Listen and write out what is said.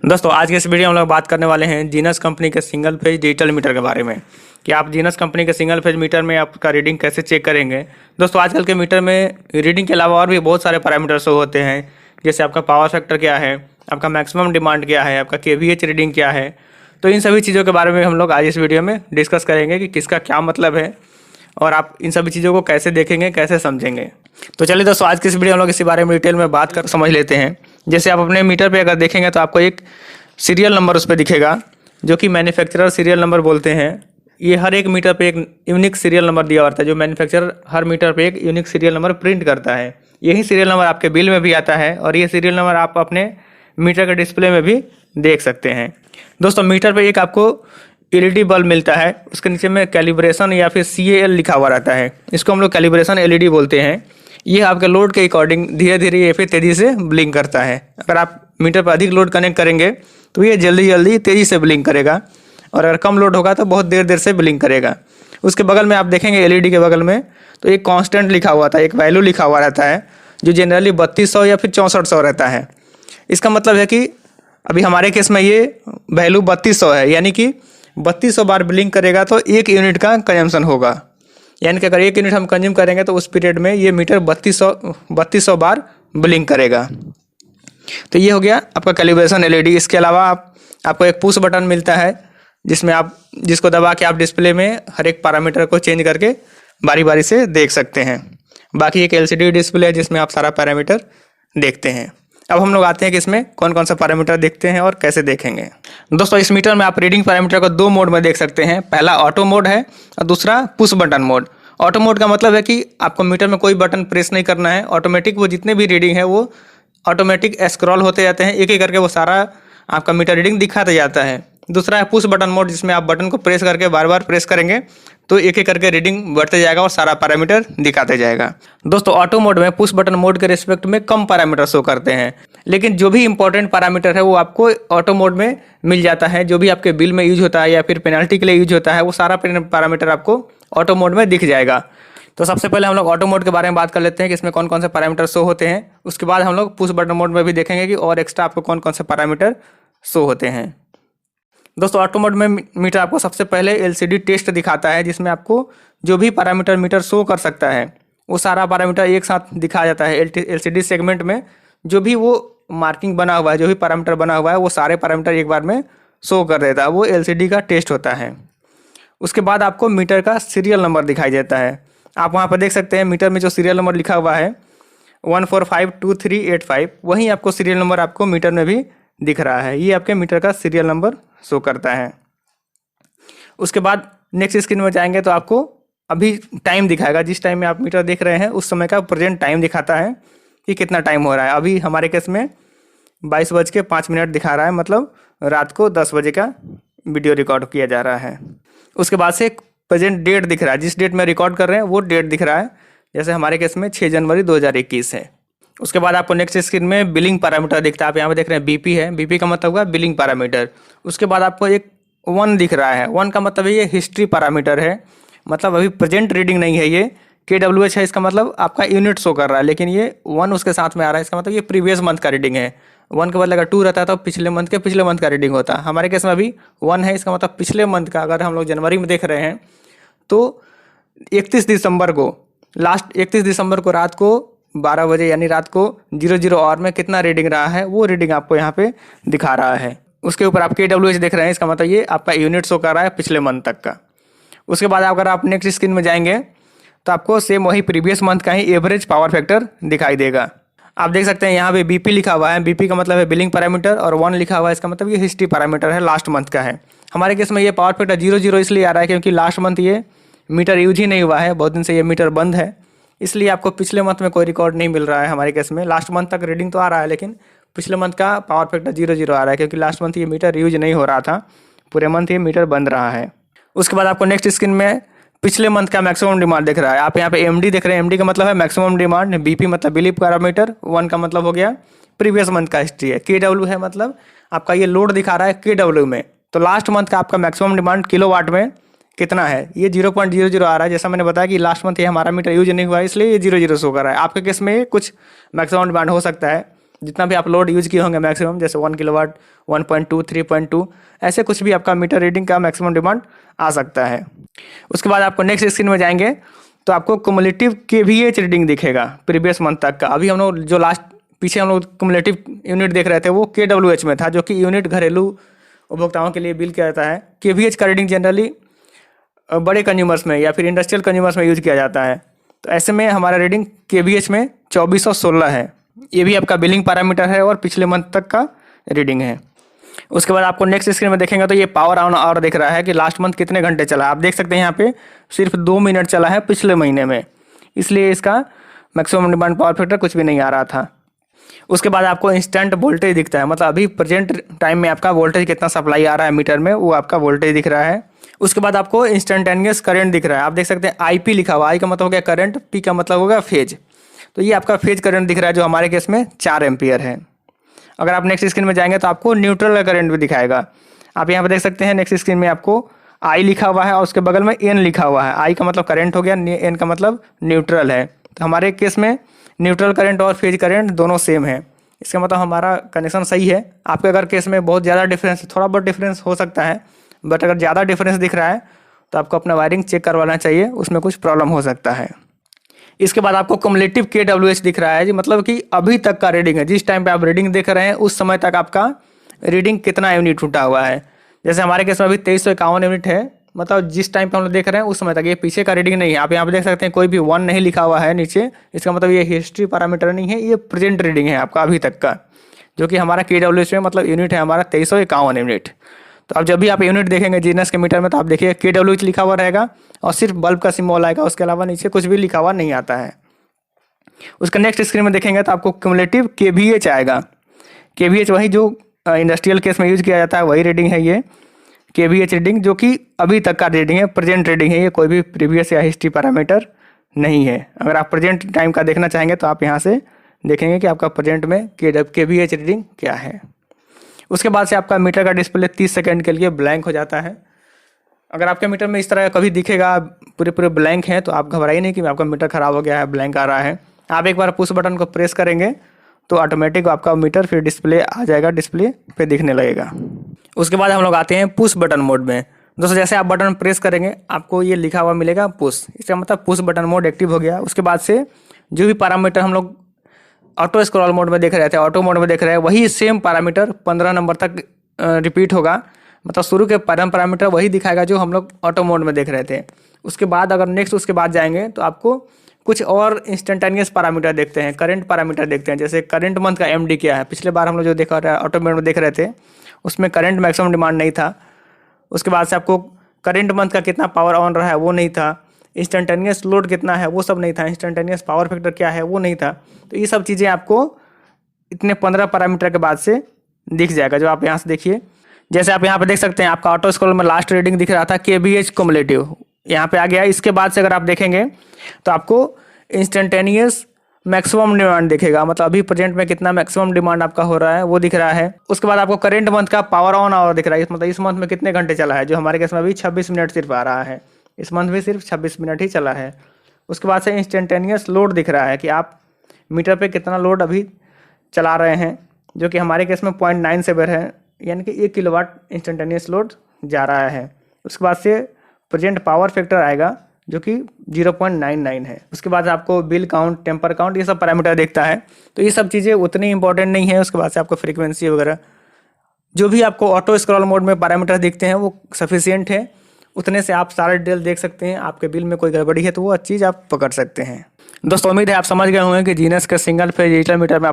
दोस्तों आज के इस वीडियो में हम लोग बात करने वाले हैं जीनस कंपनी के सिंगल फेज डिजिटल मीटर के बारे में कि आप जीनस कंपनी के सिंगल फेज मीटर में आपका रीडिंग कैसे चेक करेंगे। दोस्तों आजकल के मीटर में रीडिंग के अलावा और भी बहुत सारे पैरामीटर्स होते हैं, जैसे आपका पावर फैक्टर क्या है, आपका मैक्सिमम डिमांड क्या है, आपका केवीएच रीडिंग क्या है। तो इन सभी चीज़ों के बारे में हम लोग आज इस वीडियो में डिस्कस करेंगे कि किसका क्या मतलब है और आप इन सभी चीज़ों को कैसे देखेंगे, कैसे समझेंगे। तो चलिए दोस्तों आज की इस वीडियो में हम लोग इसी बारे में डिटेल में बात कर समझ लेते हैं। जैसे आप अपने मीटर पे अगर देखेंगे तो आपको एक सीरियल नंबर उस पर दिखेगा, जो कि मैन्युफैक्चरर सीरियल नंबर बोलते हैं। ये हर एक मीटर पे एक यूनिक सीरियल नंबर दिया होता है, जो मैन्युफैक्चरर हर मीटर पे एक यूनिक सीरियल नंबर प्रिंट करता है। यही सीरियल नंबर आपके बिल में भी आता है और ये सीरियल नंबर आप अपने मीटर के डिस्प्ले में भी देख सकते हैं। दोस्तों मीटर पे एक आपको एलईडी बल्ब मिलता है, उसके नीचे में कैलिब्रेशन या फिर CAL लिखा हुआ रहता है। इसको हम लोग कैलिब्रेशन एलईडी बोलते हैं। ये आपके लोड के अकॉर्डिंग धीरे धीरे या फिर तेज़ी से ब्लिंक करता है। अगर आप मीटर पर अधिक लोड कनेक्ट करेंगे तो ये जल्दी तेज़ी से ब्लिंक करेगा, और अगर कम लोड होगा तो बहुत देर से ब्लिंक करेगा। उसके बगल में आप देखेंगे एलईडी के बगल में तो एक कांस्टेंट लिखा हुआ था, एक वैल्यू लिखा हुआ रहता है, जो जनरली 3200 या फिर 6400 रहता है। इसका मतलब है कि अभी हमारे केस में ये वैल्यू 3200 है, यानी कि 3200 बार ब्लिंक करेगा तो 1 यूनिट का कंजम्पशन होगा। यानी कि अगर 1 यूनिट हम कंज्यूम करेंगे तो उस पीरियड में ये मीटर 3200 बार ब्लिंक करेगा। तो ये हो गया आपका कैलिब्रेशन एलईडी। इसके अलावा आपको एक पुश बटन मिलता है, जिसको दबा के आप डिस्प्ले में हर एक पैरामीटर को चेंज करके बारी बारी से देख सकते हैं। बाकी एक LCD डिस्प्ले है जिसमें आप सारा पैरामीटर देखते हैं। अब हम लोग आते हैं कि इसमें कौन कौन सा पैरामीटर देखते हैं और कैसे देखेंगे। दोस्तों इस मीटर में आप रीडिंग पैरामीटर को 2 मोड में देख सकते हैं। पहला ऑटो मोड है और दूसरा push button mode. Auto mode का मतलब है कि आपको मीटर में कोई बटन प्रेस नहीं करना है, ऑटोमेटिक वो जितने भी रीडिंग है वो ऑटोमेटिक स्क्रॉल होते जाते हैं, एक एक करके वो सारा आपका मीटर रीडिंग दिखाते जाता है। दूसरा है पुश बटन मोड, जिसमें आप बटन को प्रेस करके बार बार प्रेस करेंगे तो एक एक करके रीडिंग बढ़ते जाएगा और सारा पैरामीटर दिखाते जाएगा। दोस्तों ऑटो मोड में पुश बटन मोड के रिस्पेक्ट में कम पैरामीटर शो करते हैं, लेकिन जो भी इंपॉर्टेंट पैरामीटर है वो आपको ऑटो मोड में मिल जाता है। जो भी आपके बिल में यूज होता है या फिर पेनल्टी के लिए यूज होता है, वो सारा पैरामीटर आपको ऑटो मोड में दिख जाएगा। तो सबसे पहले हम लोग ऑटो मोड के बारे में बात कर लेते हैं कि इसमें कौन कौन से पैरामीटर शो होते हैं। उसके बाद हम लोग पुश बटन मोड में भी देखेंगे कि और एक्स्ट्रा आपको कौन कौन से पैरामीटर शो होते हैं। दोस्तों ऑटो मोड में मीटर आपको सबसे पहले LCD टेस्ट दिखाता है, जिसमें आपको जो भी पैरामीटर मीटर शो कर सकता है वो सारा पैरामीटर एक साथ दिखाया जाता है। LCD सेगमेंट में जो भी वो मार्किंग बना हुआ है, जो भी पैरामीटर बना हुआ है, वो सारे पैरामीटर एक बार में शो कर देता है। वो LCD का टेस्ट होता है। उसके बाद आपको मीटर का सीरियल नंबर दिखाई देता है। आप वहाँ पर देख सकते हैं मीटर में जो सीरियल नंबर लिखा हुआ है 1452385, वहीं आपको सीरियल नंबर आपको मीटर में भी दिख रहा है। ये आपके मीटर का सीरियल नंबर शो करता है। उसके बाद नेक्स्ट स्क्रीन में जाएंगे तो आपको अभी टाइम दिखाएगा। जिस टाइम में आप मीटर देख रहे हैं उस समय का प्रेजेंट टाइम दिखाता है कि कितना टाइम हो रहा है। अभी हमारे केस में 22:05 दिखा रहा है, मतलब रात को 10 बजे का वीडियो रिकॉर्ड किया जा रहा है। उसके बाद से प्रेजेंट डेट दिख रहा है, जिस डेट में रिकॉर्ड कर रहे हैं वो डेट दिख रहा है। जैसे हमारे केस में 6 जनवरी 2021 है। उसके बाद आपको नेक्स्ट स्क्रीन में बिलिंग पैरामीटर दिखता है। आप यहाँ पे देख रहे हैं BP है, BP का मतलब हुआ बिलिंग पैरामीटर। उसके बाद आपको एक 1 दिख रहा है, 1 का मतलब ये हिस्ट्री पैरामीटर है, मतलब अभी प्रेजेंट रीडिंग नहीं है। ये KWH है, इसका मतलब आपका यूनिट शो कर रहा है, लेकिन ये 1 उसके साथ में आ रहा है, इसका मतलब ये प्रीवियस मंथ का रीडिंग है। 1 के बदले अगर 2 रहता है तो पिछले मंथ का रीडिंग होता। हमारे केस में अभी 1 है, इसका मतलब पिछले मंथ का। अगर हम लोग जनवरी में देख रहे हैं तो 31 दिसंबर को, लास्ट 31 दिसंबर को रात को 12 बजे यानी रात को 00 आवर में कितना रीडिंग रहा है वो रीडिंग आपको यहाँ पे दिखा रहा है। उसके ऊपर आप KWH देख रहे हैं, इसका मतलब ये आपका यूनिट शो कर रहा है पिछले मंथ तक का। उसके बाद अगर आप नेक्स्ट स्क्रीन में जाएंगे तो आपको सेम वही प्रीवियस मंथ का ही एवरेज पावर फैक्टर दिखाई देगा। आप देख सकते हैं यहाँ पे BP लिखा हुआ है, BP का मतलब है बिलिंग पैरामीटर, और 1 लिखा हुआ है, इसका मतलब ये हिस्ट्री पैरामीटर है, लास्ट मंथ का है। हमारे केस में ये पावर फैक्टर 00 इसलिए आ रहा है क्योंकि लास्ट मंथ ये मीटर यूज ही नहीं हुआ है, बहुत दिन से ये मीटर बंद है, इसलिए आपको पिछले मंथ में कोई रिकॉर्ड नहीं मिल रहा है। हमारे केस में लास्ट मंथ तक रीडिंग तो आ रहा है, लेकिन पिछले मंथ का पावर फैक्टर 00 आ रहा है, क्योंकि लास्ट मंथ ये मीटर यूज नहीं हो रहा था, पूरे मंथ ये मीटर बंद रहा है। उसके बाद आपको नेक्स्ट स्क्रीन में पिछले मंथ का मैक्सिमम डिमांड दिख रहा है। आप यहाँ पे MD देख रहे हैं, MD का मतलब है मैक्सिमम डिमांड, BP मतलब बिलीव पैरामीटर, 1 का मतलब हो गया प्रीवियस मंथ का हिस्ट्री है, KW है मतलब आपका ये लोड दिखा रहा है KW में। तो लास्ट मंथ का आपका मैक्सिमम डिमांड किलोवाट में कितना है, ये 0.00 आ रहा है। जैसा मैंने बताया कि लास्ट मंथ ये हमारा मीटर यूज नहीं हुआ है, इसलिए ये 00 शो कर रहा है। आपके केस में कुछ मैक्सिमम डिमांड हो सकता है, जितना भी आप लोड यूज किए होंगे मैक्सिमम, जैसे 1 किलोवाट, 1.2, 3.2, ऐसे कुछ भी आपका मीटर रीडिंग का मैक्सिमम डिमांड आ सकता है। उसके बाद आपको नेक्स्ट स्क्रीन में जाएंगे तो आपको कुमुलेटिव KVH रीडिंग दिखेगा प्रीवियस मंथ तक का। अभी हम लोग जो लास्ट पीछे हम लोग कुमुलेटिव यूनिट देख रहे थे वो KWH में था, जो कि यूनिट घरेलू उपभोक्ताओं के लिए बिल किया जाता है। KVH का रीडिंग जनरली बड़े कंज्यूमर्स में या फिर इंडस्ट्रियल कंज्यूमर्स में यूज किया जाता है। तो ऐसे में हमारा रीडिंग KVH में 2416 है। ये भी आपका बिलिंग पैरामीटर है और पिछले मंथ तक का रीडिंग है। उसके बाद आपको नेक्स्ट स्क्रीन में देखेंगे तो ये पावर ऑन आवर दिख रहा है कि लास्ट मंथ कितने घंटे चला। आप देख सकते हैं यहाँ पे सिर्फ 2 मिनट चला है पिछले महीने में, इसलिए इसका मैक्सिमम डिमांड पावर फैक्टर कुछ भी नहीं आ रहा था। उसके बाद आपको इंस्टेंट वोल्टेज दिखता है, मतलब अभी प्रेजेंट टाइम में आपका वोल्टेज कितना सप्लाई आ रहा है मीटर में, वो आपका वोल्टेज दिख रहा है। उसके बाद आपको इंस्टेंटेनियस करंट दिख रहा है। आप देख सकते हैं IP लिखा हुआ, I का मतलब हो गया करंट, P का मतलब होगा फेज। तो ये आपका फेज करंट दिख रहा है जो हमारे केस में 4 एम्पियर है। अगर आप नेक्स्ट स्क्रीन में जाएंगे तो आपको न्यूट्रल का करंट भी दिखाएगा। आप यहाँ पर देख सकते हैं नेक्स्ट स्क्रीन में आपको I लिखा हुआ है और उसके बगल में N लिखा हुआ है। I का मतलब करंट हो गया, N का मतलब न्यूट्रल है। तो हमारे केस में न्यूट्रल करंट और फेज करंट दोनों सेम है, इसका मतलब हमारा कनेक्शन सही है। आपके अगर केस में बहुत ज़्यादा डिफरेंस, थोड़ा बहुत डिफरेंस हो सकता है, बट अगर ज़्यादा डिफरेंस दिख रहा है तो आपको अपना वायरिंग चेक करवाना चाहिए, उसमें कुछ प्रॉब्लम हो सकता है। इसके बाद आपको कुमुलेटिव KWH दिख रहा है जी, मतलब कि अभी तक का रीडिंग है। जिस टाइम पे आप रीडिंग देख रहे हैं उस समय तक आपका रीडिंग कितना यूनिट टूटा हुआ है। जैसे हमारे केस में अभी 2351 यूनिट है, मतलब जिस टाइम पे हम लोग देख रहे हैं उस समय तक, ये पीछे का रीडिंग नहीं है। आप यहाँ पे देख सकते हैं कोई भी 1 नहीं लिखा हुआ है नीचे, इसका मतलब ये हिस्ट्री पैरामीटर नहीं है, ये प्रेजेंट रीडिंग है आपका अभी तक का, जो कि हमारा KWH में मतलब यूनिट है हमारा 2351 यूनिट। तो अब जब भी आप यूनिट देखेंगे जीनस के मीटर में तो आप देखिए KWH लिखा हुआ रहेगा और सिर्फ बल्ब का सिंबल आएगा, उसके अलावा नीचे कुछ भी लिखा हुआ नहीं आता है। उसका नेक्स्ट स्क्रीन में देखेंगे तो आपको क्यूमुलेटिव KVH आएगा। KVH वही जो इंडस्ट्रियल केस में यूज किया जाता है वही रीडिंग है ये KVH रीडिंग, जो कि अभी तक का रीडिंग है, प्रेजेंट रीडिंग है, ये कोई भी प्रीवियस या हिस्ट्री पैरामीटर नहीं है। अगर आप प्रेजेंट टाइम का देखना चाहेंगे तो आप यहाँ से देखेंगे कि आपका प्रेजेंट में KVH रीडिंग क्या है। उसके बाद से आपका मीटर का डिस्प्ले 30 सेकंड के लिए ब्लैंक हो जाता है। अगर आपके मीटर में इस तरह कभी दिखेगा पूरे ब्लैंक हैं तो आप घबराइए नहीं कि आपका मीटर ख़राब हो गया है, ब्लैंक आ रहा है। आप एक बार पुश बटन को प्रेस करेंगे तो ऑटोमेटिक आपका मीटर फिर डिस्प्ले आ जाएगा, डिस्प्ले पे दिखने लगेगा। उसके बाद हम लोग आते हैं पुश बटन मोड में। दोस्तों जैसे आप बटन प्रेस करेंगे आपको ये लिखा हुआ मिलेगा पुश, इसका मतलब पुश बटन मोड एक्टिव हो गया। उसके बाद से जो भी पैरामीटर हम लोग ऑटो स्क्रॉल मोड में देख रहे थे, ऑटो मोड में देख रहे हैं, वही सेम पैरामीटर 15 नंबर तक रिपीट होगा। मतलब शुरू के पैरामीटर वही दिखाएगा जो हम लोग ऑटो मोड में देख रहे थे। उसके बाद अगर नेक्स्ट उसके बाद जाएंगे तो आपको कुछ और इंस्टेंटेनियस पैरामीटर देखते हैं, करंट पैरामीटर देखते हैं। जैसे करंट मंथ का MD क्या है, पिछले बार हम लोग जो देखा रहा है ऑटो मोड में देख रहे थे उसमें करंट मैक्सिमम डिमांड नहीं था। उसके बाद से आपको करंट मंथ का कितना पावर ऑन रहा है वो नहीं था, इंस्टेंटेनियस लोड कितना है वो सब नहीं था, इंस्टेंटेनियस पावर फैक्टर क्या है वो नहीं था। तो ये सब चीज़ें आपको इतने 15 पैरामीटर के बाद से दिख जाएगा, जो आप यहाँ से देखिए। जैसे आप यहाँ पे देख सकते हैं आपका ऑटो स्क्रॉल में लास्ट रीडिंग दिख रहा था KVH कुमुलेटिव, यहाँ पे आ गया। इसके बाद से अगर आप देखेंगे तो आपको इंस्टेंटेनियस मैक्सिमम डिमांड दिखेगा, मतलब अभी प्रेजेंट में कितना मैक्सिमम डिमांड आपका हो रहा है वो दिख रहा है। उसके बाद आपको करंट मंथ का पावर ऑन आवर दिख रहा है, मतलब इस मंथ में कितने घंटे चला है, जो हमारे केस में अभी 26 मिनट सिर्फ आ रहा है, इस मंथ भी सिर्फ 26 मिनट ही चला है। उसके बाद से इंस्टेंटेनियस लोड दिख रहा है कि आप मीटर पे कितना लोड अभी चला रहे हैं, जो कि हमारे केस में 0.97 है, यानी कि 1 किलोवाट इंस्टेंटेनियस लोड जा रहा है। उसके बाद से प्रेजेंट पावर फैक्टर आएगा जो कि 0.99 है। उसके बाद आपको बिल काउंट, टेम्पर काउंट, ये सब पैरामीटर देखता है। तो ये सब चीज़ें उतनी इंपॉर्टेंट नहीं है। उसके बाद से आपको फ्रीक्वेंसी वगैरह जो भी आपको ऑटो स्क्रॉल मोड में पैरामीटर दिखते हैं वो सफिशिएंट है, उतने से आप सारे डिटेल देख सकते हैं। आपके बिल में कोई गड़बड़ी है तो वो चीज़ आप पकड़ सकते हैं। दोस्तों उम्मीद है आप समझ गए होंगे कि जीनस के सिंगल फेज डिजिटल मीटर में